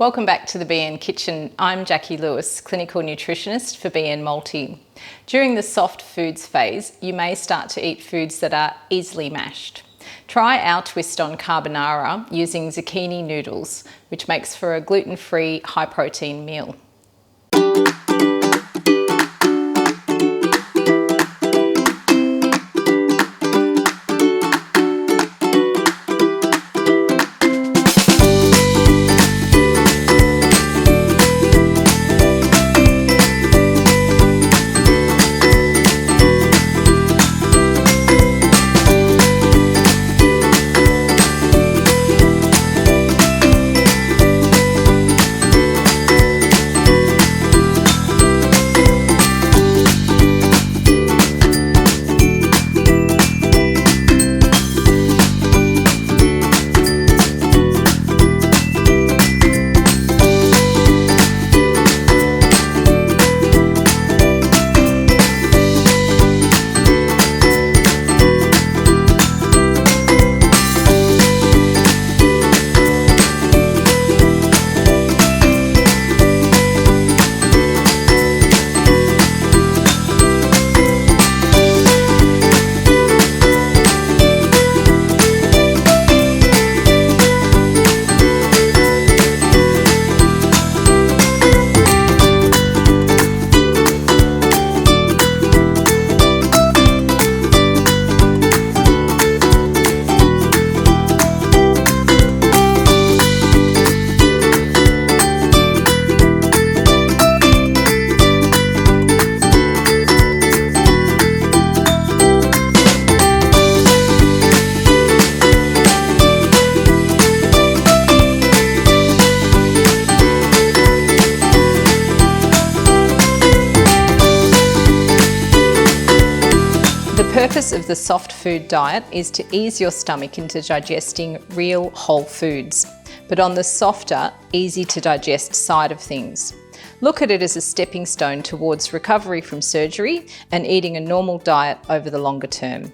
Welcome back to the BN Kitchen. I'm Jackie Lewis, clinical nutritionist for BN Multi. During the soft foods phase, you may start to eat foods that are easily mashed. Try our twist on carbonara using zucchini noodles, which makes for a gluten-free, high-protein meal. The purpose of the soft food diet is to ease your stomach into digesting real whole foods, but on the softer, easy to digest side of things. Look at it as a stepping stone towards recovery from surgery and eating a normal diet over the longer term.